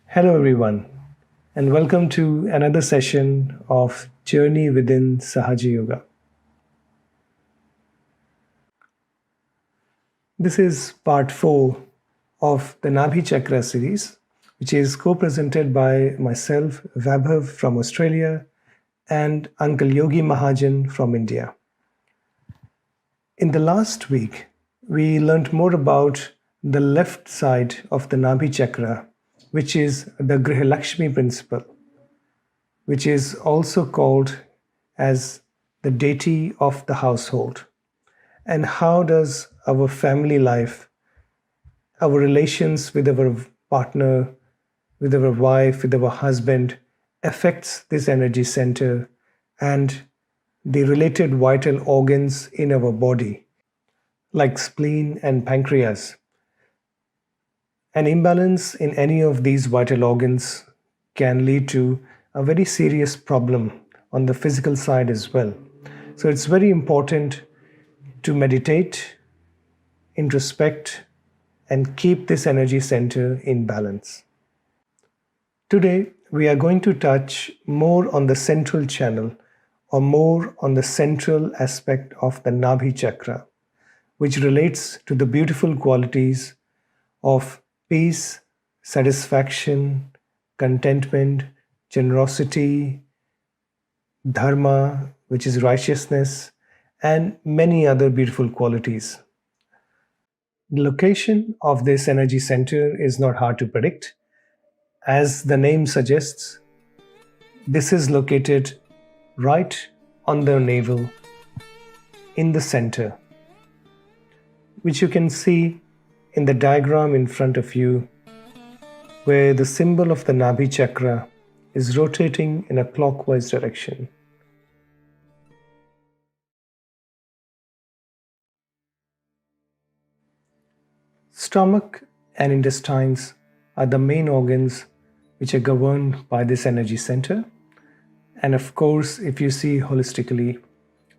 Hello, everyone, and welcome to another session of Journey Within Sahaja Yoga. This is part 4 of the Nabhi Chakra series, which is co-presented by myself, Vaibhav from Australia, and Uncle Yogi Mahajan from India. In the last week, we learned more about the left side of the Nabhi Chakra, which is the Lakshmi Principle, which is also called as the deity of the household. And how does our family life, our relations with our partner, with our wife, with our husband, affects this energy center and the related vital organs in our body, like spleen and pancreas. An imbalance in any of these vital organs can lead to a very serious problem on the physical side as well. So it's very important to meditate, introspect, and keep this energy center in balance. Today, we are going to touch more on the central channel, or more on the central aspect of the Nabhi Chakra, which relates to the beautiful qualities of peace, satisfaction, contentment, generosity, dharma, which is righteousness, and many other beautiful qualities. The location of this energy center is not hard to predict. As the name suggests, this is located right on the navel, in the center, which you can see in the diagram in front of you, where the symbol of the Nabhi Chakra is rotating in a clockwise direction. Stomach and intestines are the main organs which are governed by this energy center. And of course, if you see holistically,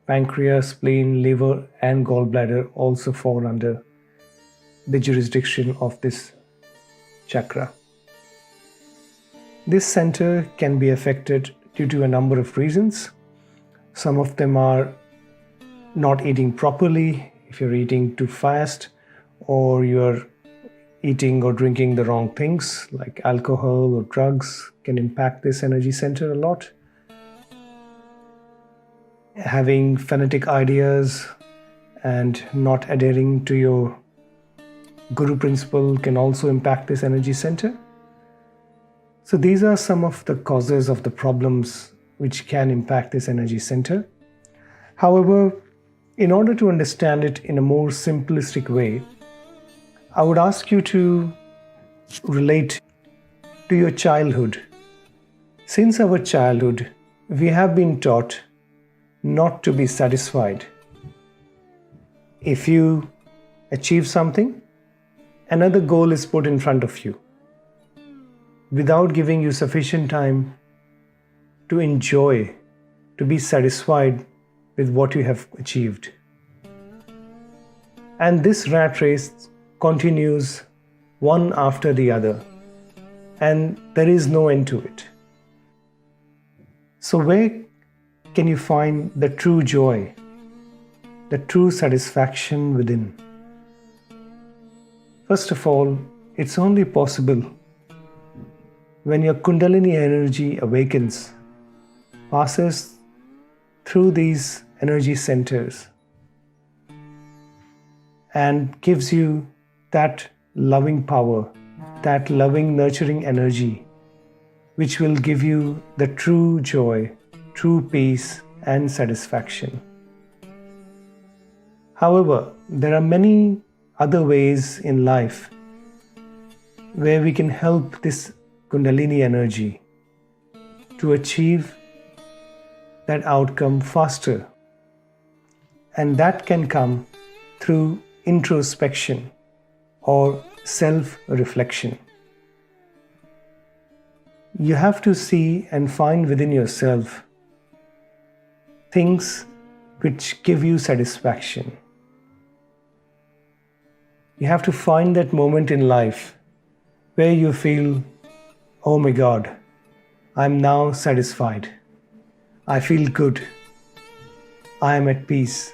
pancreas, spleen, liver, and gallbladder also fall under the jurisdiction of this chakra. This center can be affected due to a number of reasons. Some of them are not eating properly, if you're eating too fast, or you're eating or drinking the wrong things like alcohol or drugs can impact this energy center a lot. Having fanatic ideas and not adhering to your Guru principle can also impact this energy center. So these are some of the causes of the problems which can impact this energy center. However, in order to understand it in a more simplistic way, I would ask you to relate to your childhood. Since our childhood, we have been taught not to be satisfied. If you achieve something, another goal is put in front of you without giving you sufficient time to enjoy, to be satisfied with what you have achieved. And this rat race continues one after the other, and there is no end to it. So where can you find the true joy, the true satisfaction within? First of all, it's only possible when your Kundalini energy awakens, passes through these energy centers, and gives you that loving power, that loving, nurturing energy, which will give you the true joy, true peace, and satisfaction. However, there are many other ways in life where we can help this Kundalini energy to achieve that outcome faster. And that can come through introspection or self-reflection. You have to see and find within yourself things which give you satisfaction. You have to find that moment in life where you feel, oh my God, I'm now satisfied. I feel good. I am at peace.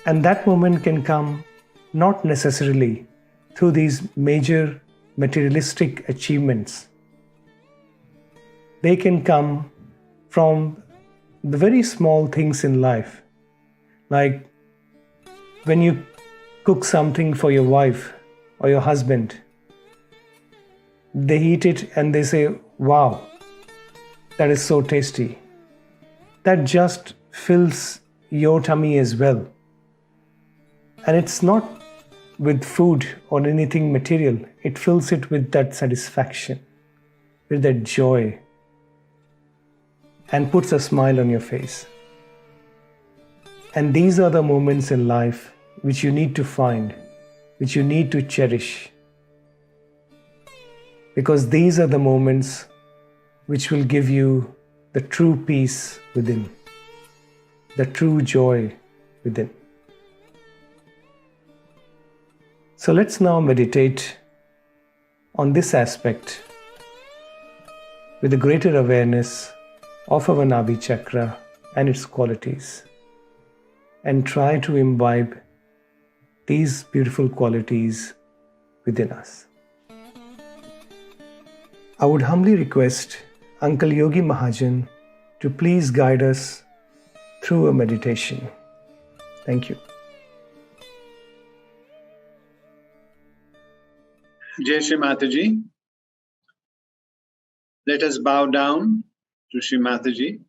And that moment can come not necessarily through these major materialistic achievements. They can come from the very small things in life, like when you cook something for your wife or your husband, they eat it and they say, wow, that is so tasty. That just fills your tummy as well. And it's not with food or anything material, it fills it with that satisfaction, with that joy, and puts a smile on your face. And these are the moments in life which you need to find, which you need to cherish. Because these are the moments which will give you the true peace within, the true joy within. So let's now meditate on this aspect with a greater awareness of our Nabhi Chakra and its qualities, and try to imbibe these beautiful qualities within us. I would humbly request Uncle Yogi Mahajan to please guide us through a meditation. Thank you. Jai Shri Mataji. Let us bow down to Shri Mataji.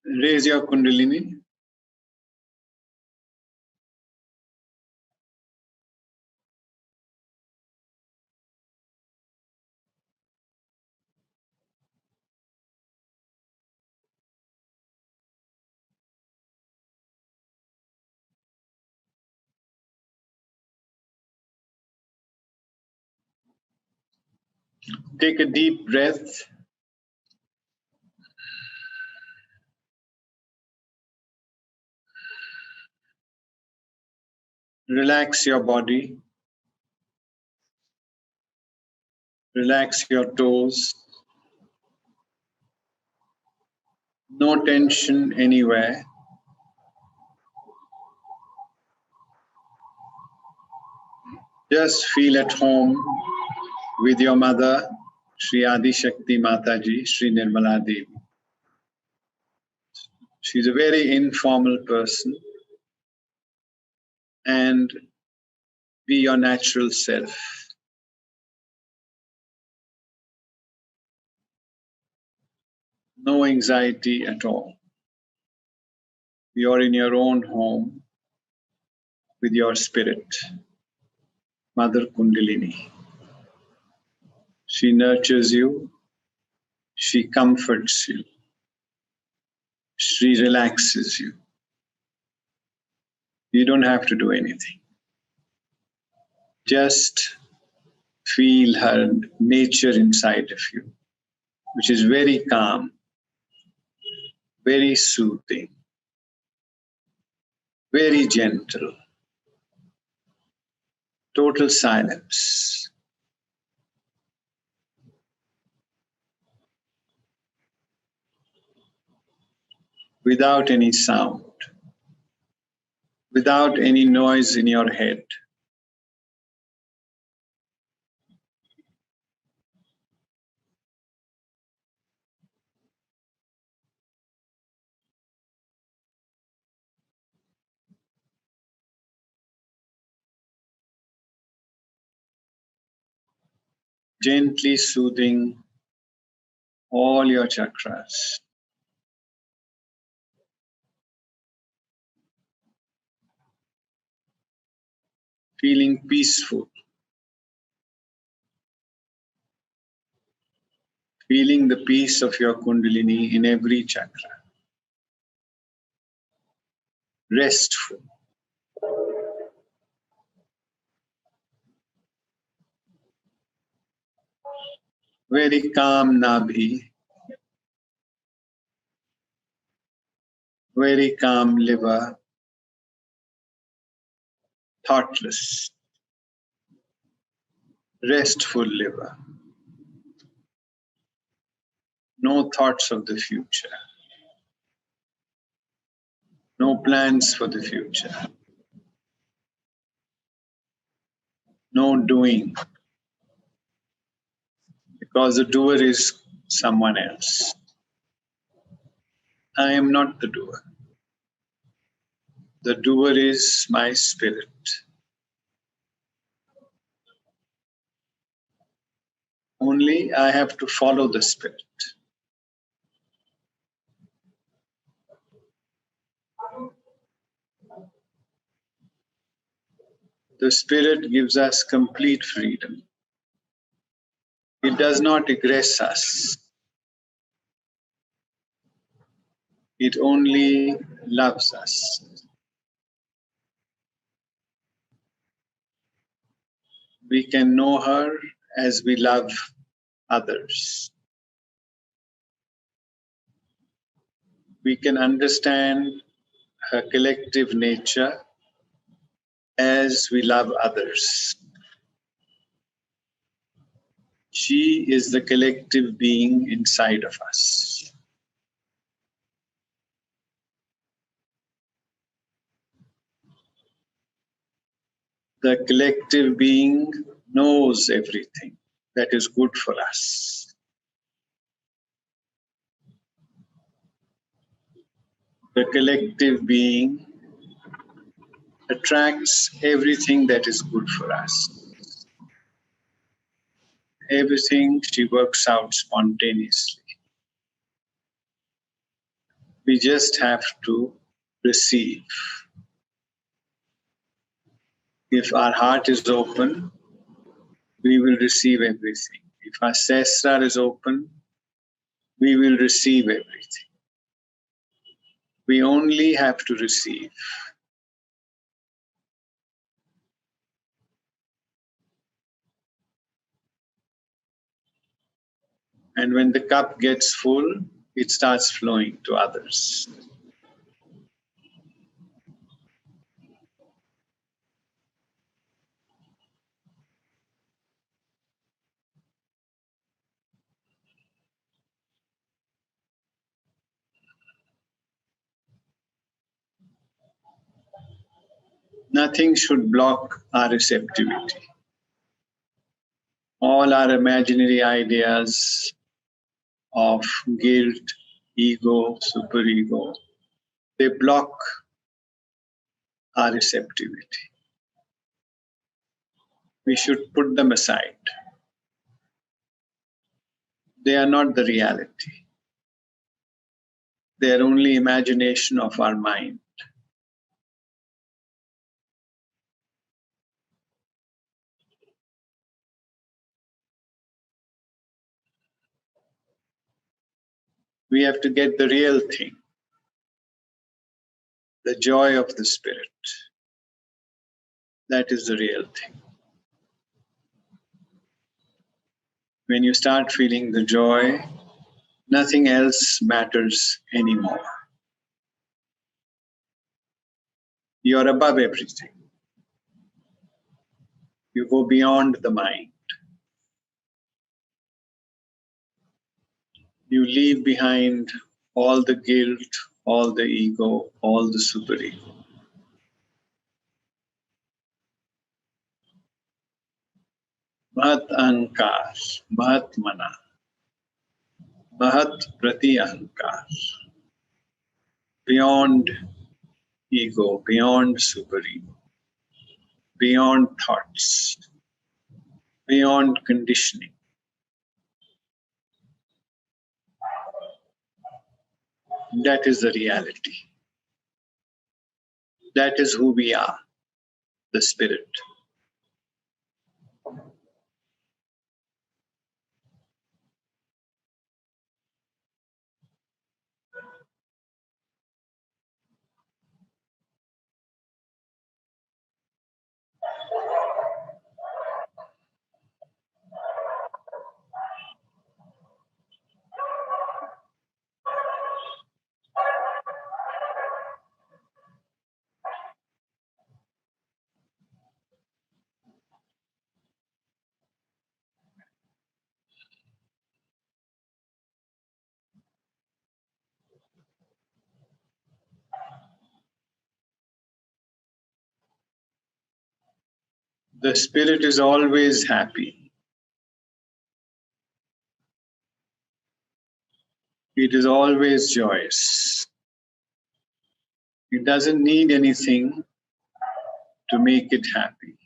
Raise your Kundalini. Take a deep breath. Relax your body. Relax your toes. No tension anywhere. Just feel at home with your mother, Shri Adi Shakti Mataji, Shri Nirmala Devi. She's a very informal person, and be your natural self. No anxiety at all. You're in your own home with your spirit, Mother Kundalini. She nurtures you, she comforts you, she relaxes you. You don't have to do anything. Just feel her nature inside of you, which is very calm, very soothing, very gentle, total silence. Without any sound, without any noise in your head. Gently soothing all your chakras. Feeling peaceful. Feeling the peace of your Kundalini in every chakra. Restful. very calm Nabhi, very calm liver, thoughtless, restful liver, no thoughts of the future, no plans for the future, no doing, because the doer is someone else. I am not the doer. The doer is my spirit. Only I have to follow the spirit. The spirit gives us complete freedom. It does not aggress us. It only loves us. We can know her as we love others. We can understand her collective nature as we love others. She is the collective being inside of us. The collective being knows everything that is good for us. The collective being attracts everything that is good for us. Everything she works out spontaneously. We just have to receive. If our heart is open, we will receive everything. If our sestra is open, we will receive everything. We only have to receive. And when the cup gets full, it starts flowing to others. Nothing should block our receptivity. All our imaginary ideas of guilt, ego, superego, they block our receptivity. We should put them aside. They are not the reality. They are only imagination of our mind. We have to get the real thing, the joy of the spirit. That is the real thing. When you start feeling the joy, nothing else matters anymore. You're above everything. You go beyond the mind. You leave behind all the guilt, all the ego, all the superego. Mahat ahankar, mahat mana, mahat prati ahankar. Beyond ego, beyond superego, beyond thoughts, beyond conditioning. That is the reality. That is who we are, the spirit. The spirit is always happy. It is always joyous. It doesn't need anything to make it happy.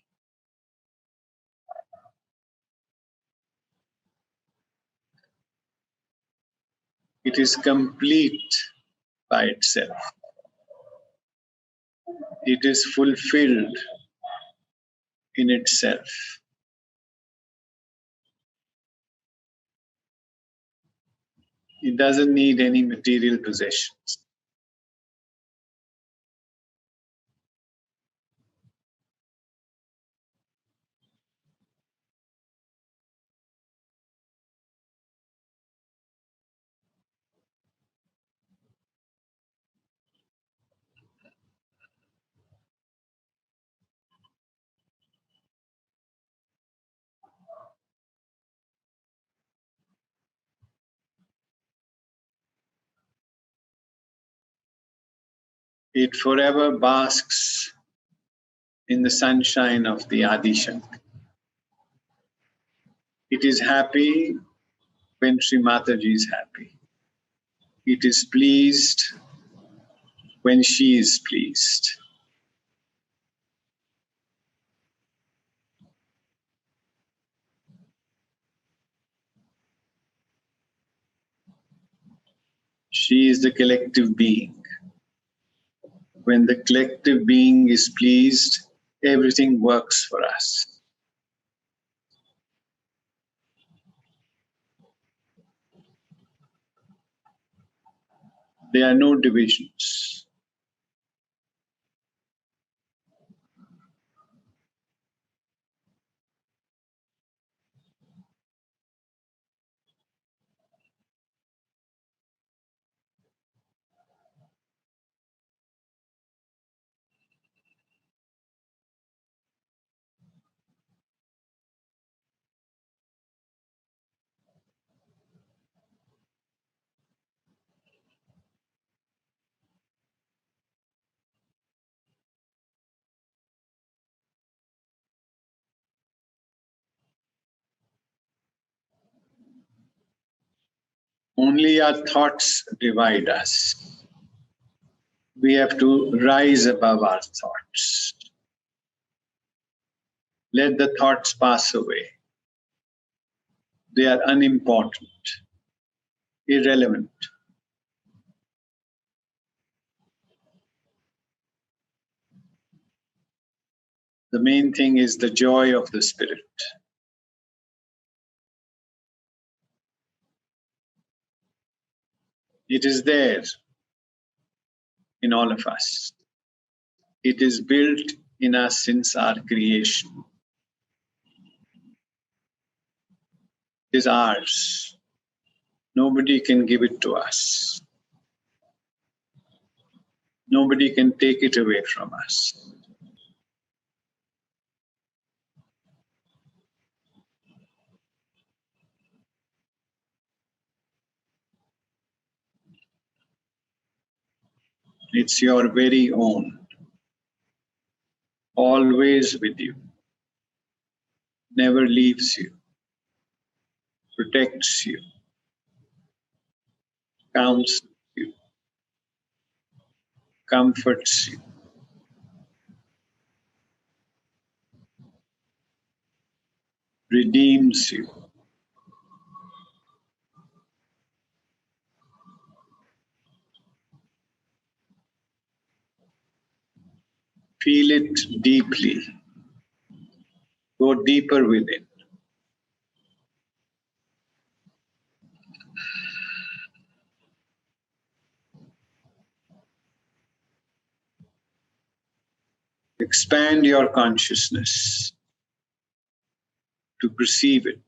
It is complete by itself. It is fulfilled in itself. It doesn't need any material possessions. It forever basks in the sunshine of the Adi Shakti. It is happy when Sri Mataji is happy. It is pleased when she is pleased. She is the collective being. When the collective being is pleased, everything works for us. There are no divisions. Only our thoughts divide us. We have to rise above our thoughts. Let the thoughts pass away. They are unimportant, irrelevant. The main thing is the joy of the spirit. It is there in all of us. It is built in us since our creation. It is ours. Nobody can give it to us. Nobody can take it away from us. It's your very own, always with you, never leaves you, protects you, counsels you, comforts you, redeems you. Feel it deeply. Go deeper within. Expand your consciousness to perceive it.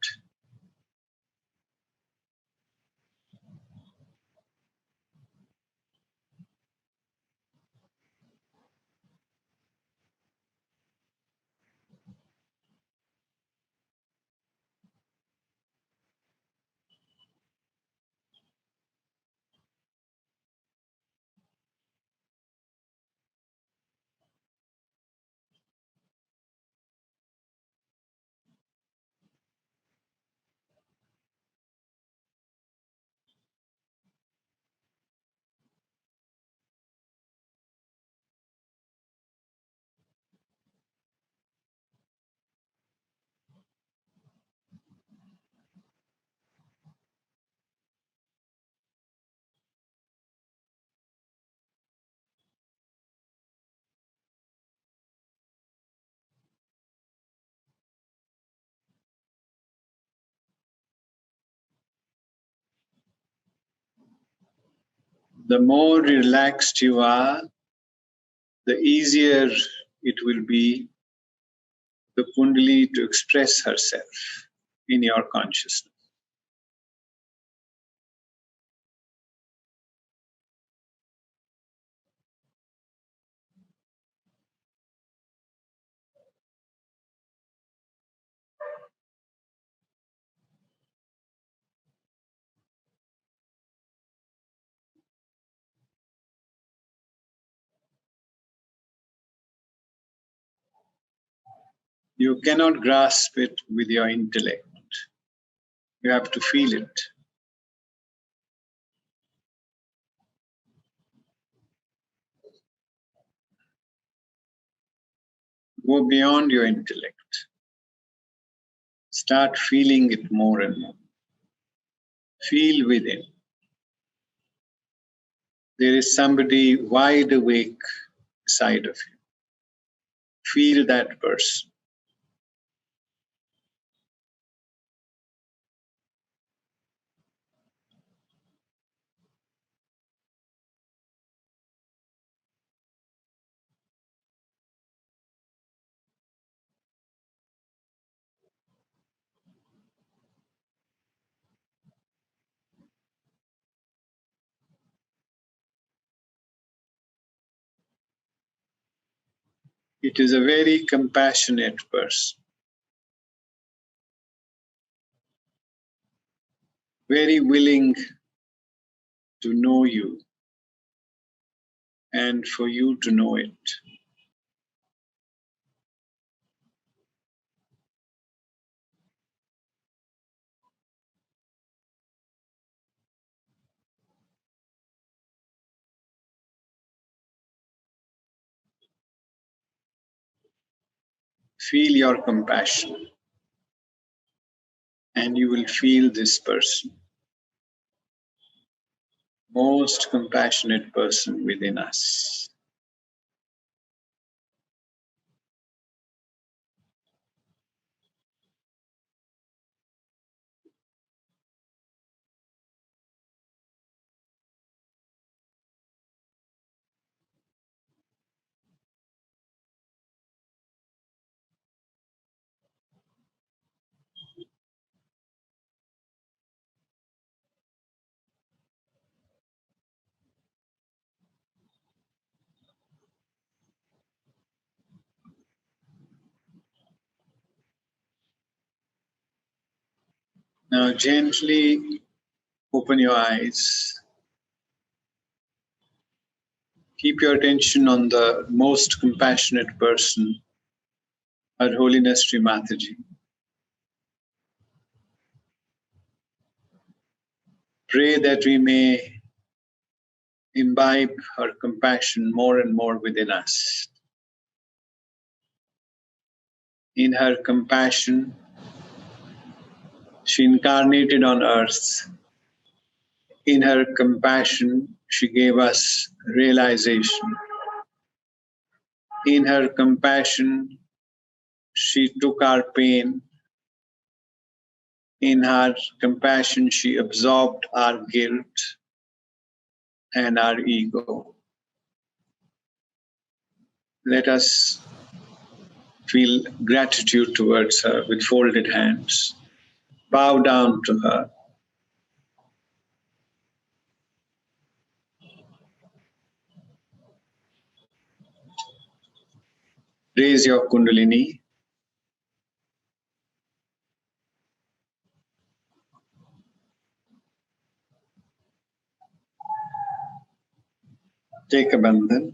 The more relaxed you are, the easier it will be the Kundalini to express herself in your consciousness. You cannot grasp it with your intellect. You have to feel it. Go beyond your intellect. Start feeling it more and more. Feel within. There is somebody wide awake beside of you. Feel that person. It is a very compassionate person, very willing to know you and for you to know it. Feel your compassion, and you will feel this person, most compassionate person within us. Now gently open your eyes. Keep your attention on the most compassionate person, Her Holiness Sri Mataji. Pray that we may imbibe her compassion more and more within us. In her compassion, she incarnated on earth. In her compassion, she gave us realization. In her compassion, she took our pain. In her compassion, she absorbed our guilt and our ego. Let us feel gratitude towards her with folded hands. Bow down to her. Raise your Kundalini. Take a bandhan.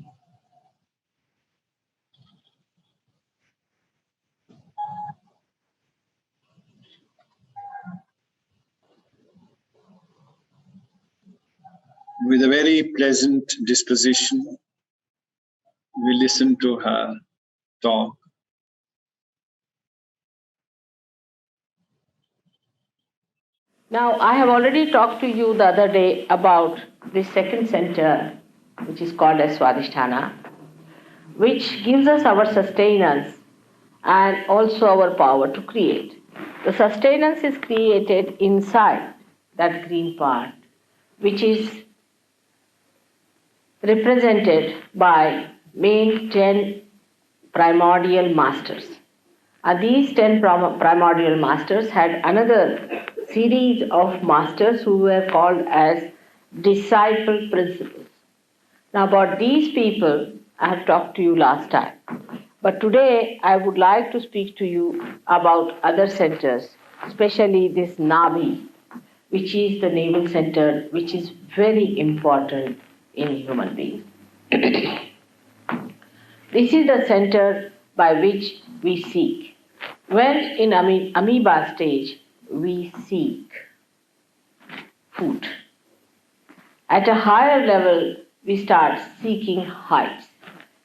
With a very pleasant disposition, we listen to her talk. Now, I have already talked to you the other day about the second center, which is called as Swadhisthana, which gives us our sustenance and also our power to create. The sustenance is created inside that green part, which is represented by main 10 primordial masters. And these 10 primordial masters had another series of masters who were called as disciple principles. Now, about these people, I have talked to you last time. But today, I would like to speak to you about other centers, especially this Nabhi, which is the navel center, which is very important in human beings. This is the center by which we seek. When in amoeba stage, we seek food. At a higher level, we start seeking heights.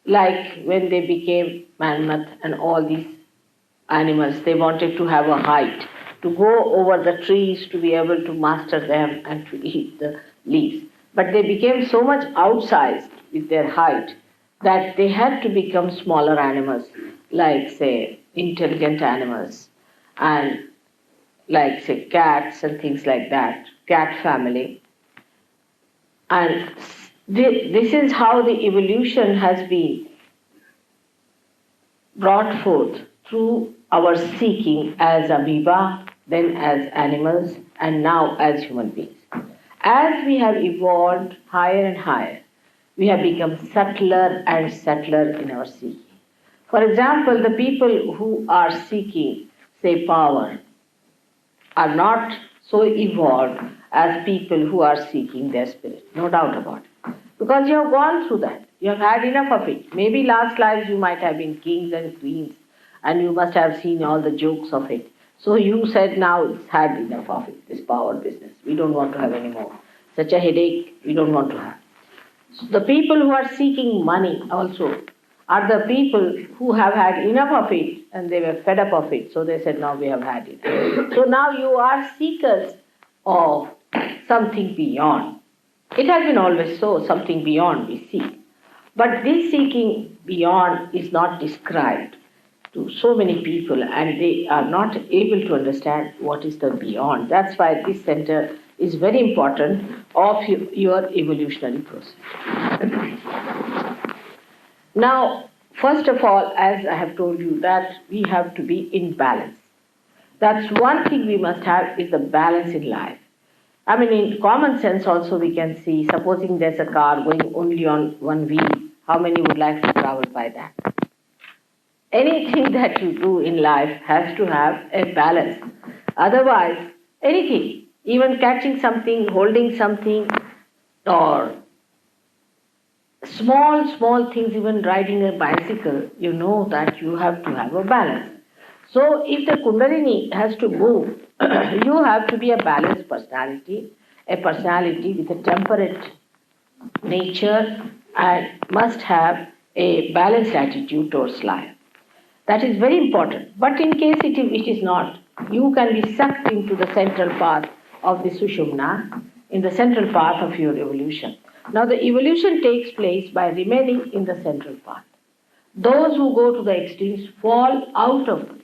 Like when they became mammoth and all these animals, they wanted to have a height, to go over the trees, to be able to master them and to eat the leaves. But they became so much outsized with their height that they had to become smaller animals, like, say, intelligent animals, and like, say, cats and things like that, cat family. And this is how the evolution has been brought forth through our seeking as amoeba, then as animals, and now as human beings. As we have evolved higher and higher, we have become subtler and subtler in our seeking. For example, the people who are seeking, say, power, are not so evolved as people who are seeking their spirit, no doubt about it. Because you have gone through that. You have had enough of it. Maybe last lives you might have been kings and queens, and you must have seen all the jokes of it. So you said, now it's had enough of it, this power business. We don't want to have any more. Such a headache we don't want to have. So the people who are seeking money also are the people who have had enough of it and they were fed up of it. So they said, now we have had it. So now you are seekers of something beyond. It has been always so, something beyond we seek. But this seeking beyond is not described to so many people and they are not able to understand what is the beyond. That's why this center is very important of your evolutionary process. Now, first of all, as I have told you, that we have to be in balance. That's one thing we must have, is the balance in life. I mean, in common sense also we can see, supposing there's a car going only on one wheel, how many would like to travel by that? Anything that you do in life has to have a balance. Otherwise, anything, even catching something, holding something, or small things, even riding a bicycle, you know that you have to have a balance. So if the Kundalini has to move, you have to be a balanced personality, a personality with a temperate nature, and must have a balanced attitude towards life. That is very important. But in case it is not, you can be sucked into the central path of the Sushumna, in the central path of your evolution. Now the evolution takes place by remaining in the central path. Those who go to the extremes fall out of it.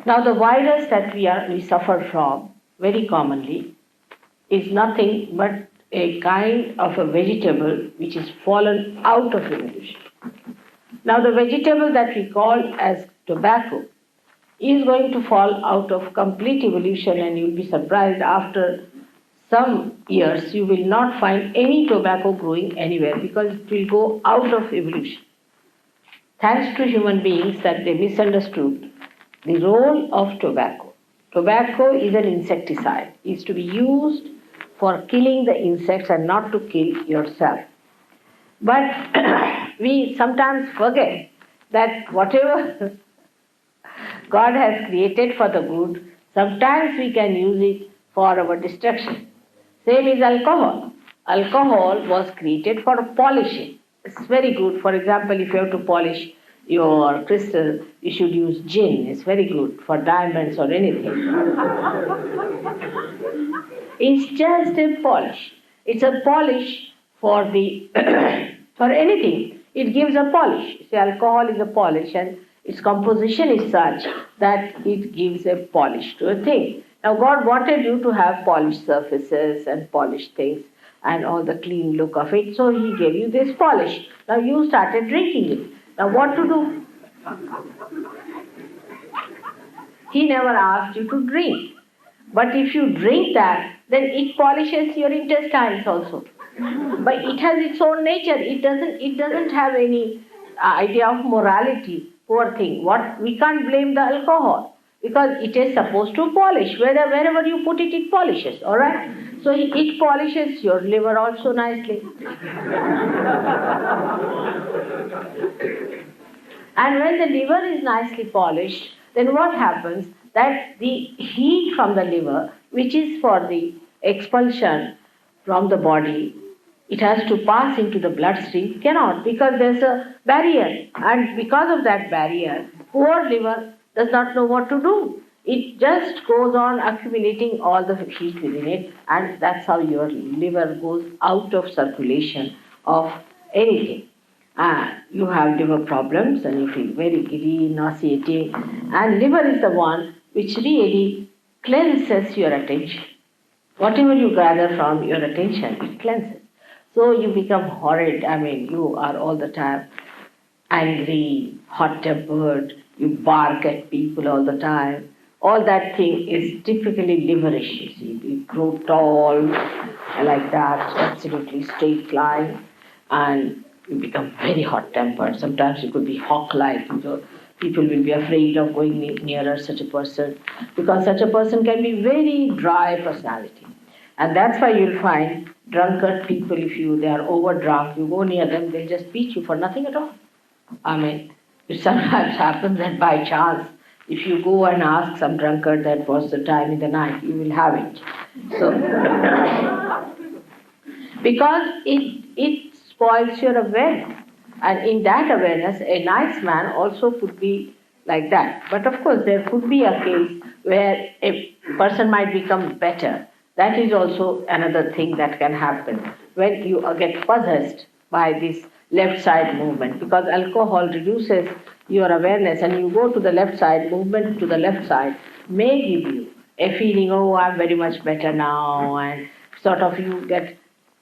Now the virus that we suffer from very commonly is nothing but a kind of a vegetable which is fallen out of evolution. Now the vegetable that we call as tobacco is going to fall out of complete evolution, and you'll be surprised after some years you will not find any tobacco growing anywhere because it will go out of evolution. Thanks to human beings that they misunderstood the role of tobacco. Tobacco is an insecticide. It is to be used for killing the insects and not to kill yourself. But we sometimes forget that whatever God has created for the good, sometimes we can use it for our destruction. Same is alcohol. Alcohol was created for polishing. It's very good. For example, if you have to polish your crystal, you should use gin. It's very good for diamonds or anything. It's just a polish. It's a polish for the for anything. It gives a polish. See, alcohol is a polish, and its composition is such that it gives a polish to a thing. Now, God wanted you to have polished surfaces and polished things, and all the clean look of it. So he gave you this polish. Now you started drinking it. Now what to do? He never asked you to drink. But if you drink that, then it polishes your intestines also. But it has its own nature. It doesn't have any idea of morality. Poor thing. We can't blame the alcohol because it is supposed to polish. Wherever you put it, it polishes. All right. So it polishes your liver also nicely. And when the liver is nicely polished, then what happens? That the heat from the liver, which is for the expulsion from the body, it has to pass into the bloodstream, cannot, because there's a barrier. And because of that barrier, poor liver does not know what to do. It just goes on accumulating all the heat within it, and that's how your liver goes out of circulation of anything. You have liver problems and you feel very giddy, nauseating, and liver is the one which really cleanses your attention. Whatever you gather from your attention, it cleanses. So you become horrid. You are all the time angry, hot-tempered, you bark at people all the time. All that thing is typically liverish, you see. You grow tall like that, absolutely straight line, and you become very hot-tempered. Sometimes you could be hawk-like. People will be afraid of going nearer such a person because such a person can be very dry personality. And that's why you'll find drunkard people, if they are over-drunk, you go near them, they'll just beat you for nothing at all. It sometimes happens that by chance, if you go and ask some drunkard that was the time in the night, you will have it. So, because it spoils your awareness. And in that awareness, a nice man also could be like that. But of course, there could be a case where a person might become better. That is also another thing that can happen when you get possessed by this left side movement, because alcohol reduces your awareness and you go to the left side, movement to the left side may give you a feeling, oh, I'm very much better now, and sort of you get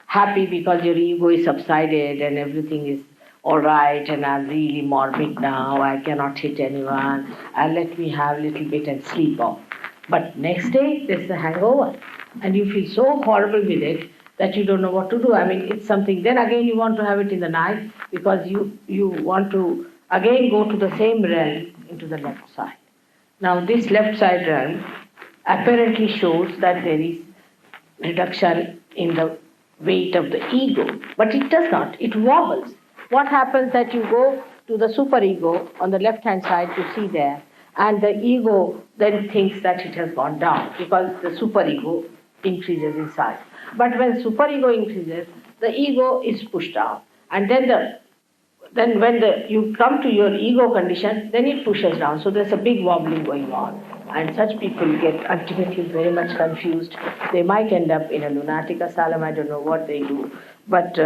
happy because your ego is subsided and everything is all right, and I'm really morbid now, I cannot hit anyone, and let me have a little bit and sleep off. But next day, there's a hangover, and you feel so horrible with it that you don't know what to do. It's something, then again you want to have it in the night because you want to again go to the same realm into the left side. Now this left side realm apparently shows that there is reduction in the weight of the ego, but it does not, it wobbles. What happens that you go to the superego on the left hand side to see there, and the ego then thinks that it has gone down because the superego increases in size. But when superego increases, the ego is pushed down, and then when you come to your ego condition, then it pushes down. So there's a big wobbling going on, and such people get ultimately very much confused. They might end up in a lunatic asylum. I don't know what they do, but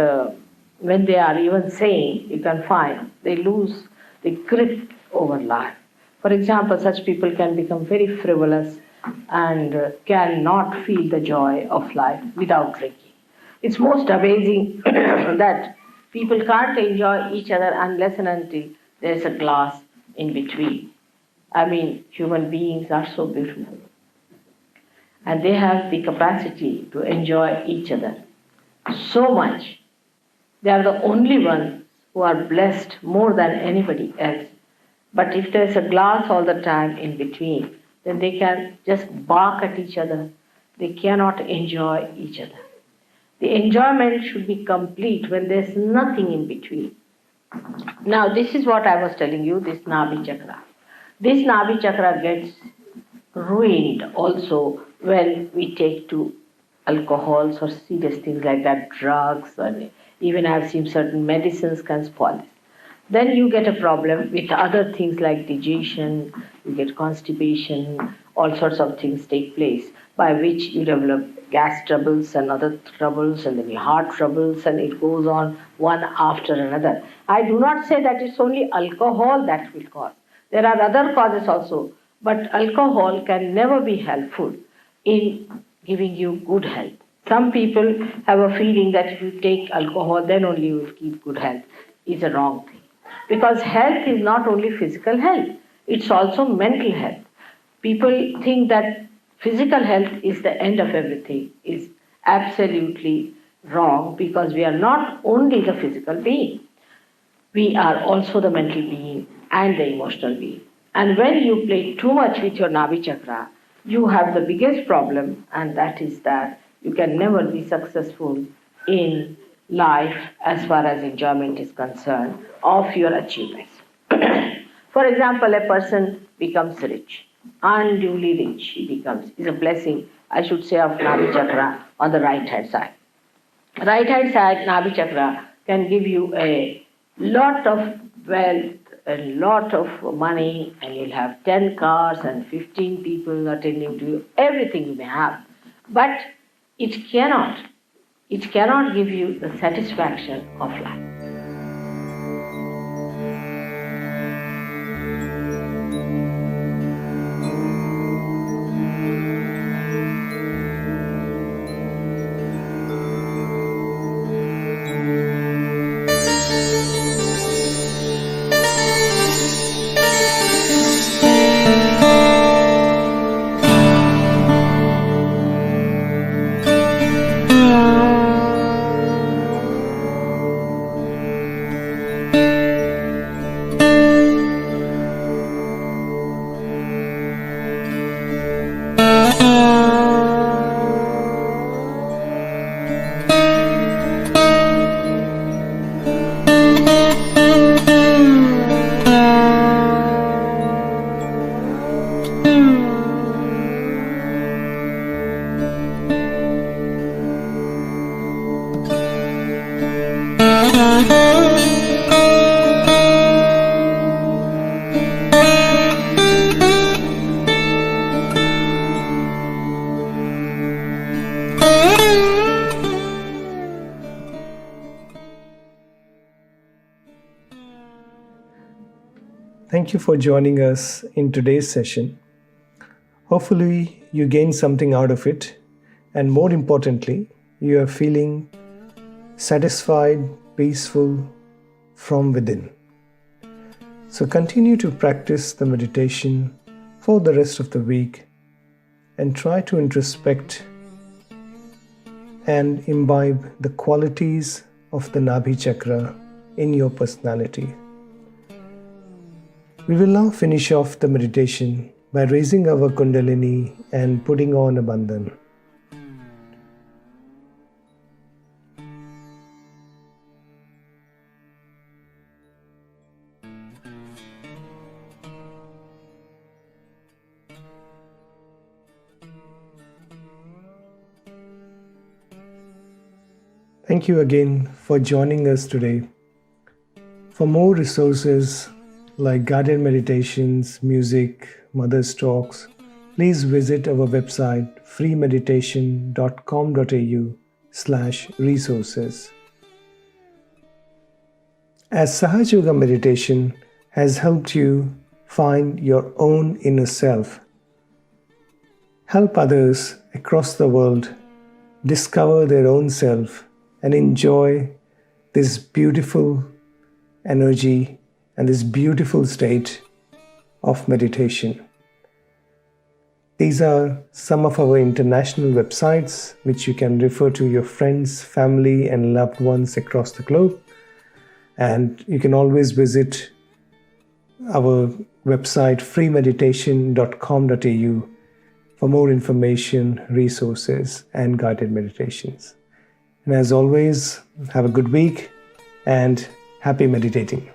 when they are even sane, you can find they lose the grip over life. For example, such people can become very frivolous and cannot feel the joy of life without drinking. It's most amazing that people can't enjoy each other unless and until there's a glass in between. Human beings are so beautiful. And they have the capacity to enjoy each other so much. They are the only ones who are blessed more than anybody else. But if there's a glass all the time in between, then they can just bark at each other. They cannot enjoy each other. The enjoyment should be complete when there's nothing in between. Now, this is what I was telling you, this Nabhi Chakra. This Nabhi Chakra gets ruined also when we take to alcohols or serious things like that, drugs, and even I've seen certain medicines can spoil this. Then you get a problem with other things like digestion, you get constipation, all sorts of things take place by which you develop gas troubles and other troubles and then your heart troubles, and it goes on one after another. I do not say that it's only alcohol that will cause. There are other causes also, but alcohol can never be helpful in giving you good health. Some people have a feeling that if you take alcohol, then only you will keep good health. It's a wrong thing. Because health is not only physical health, it's also mental health. People think that physical health is the end of everything. Is absolutely wrong, because we are not only the physical being. We are also the mental being and the emotional being. And when you play too much with your Nabhi Chakra, you have the biggest problem, and that is that you can never be successful in life as far as enjoyment is concerned of your achievements. For example, a person becomes rich, unduly rich he becomes. Is a blessing, I should say, of Nabhi Chakra on the right hand side. Right hand side, Nabhi Chakra can give you a lot of wealth, a lot of money, and you'll have 10 cars and 15 people attending to you, everything you may have. But it cannot give you the satisfaction of life. Thank you for joining us in today's session. Hopefully, you gained something out of it, and more importantly, you are feeling satisfied, peaceful from within. So continue to practice the meditation for the rest of the week and try to introspect and imbibe the qualities of the Nabhi Chakra in your personality. We will now finish off the meditation by raising our Kundalini and putting on a bandhan. Thank you again for joining us today. For more resources like guided meditations, music, Mother's talks, please visit our website freemeditation.com.au/resources. As Sahaja Yoga meditation has helped you find your own inner self, help others across the world discover their own self and enjoy this beautiful energy and this beautiful state of meditation. These are some of our international websites which you can refer to your friends, family, and loved ones across the globe. And you can always visit our website freemeditation.com.au for more information, resources, and guided meditations. And as always, have a good week and happy meditating.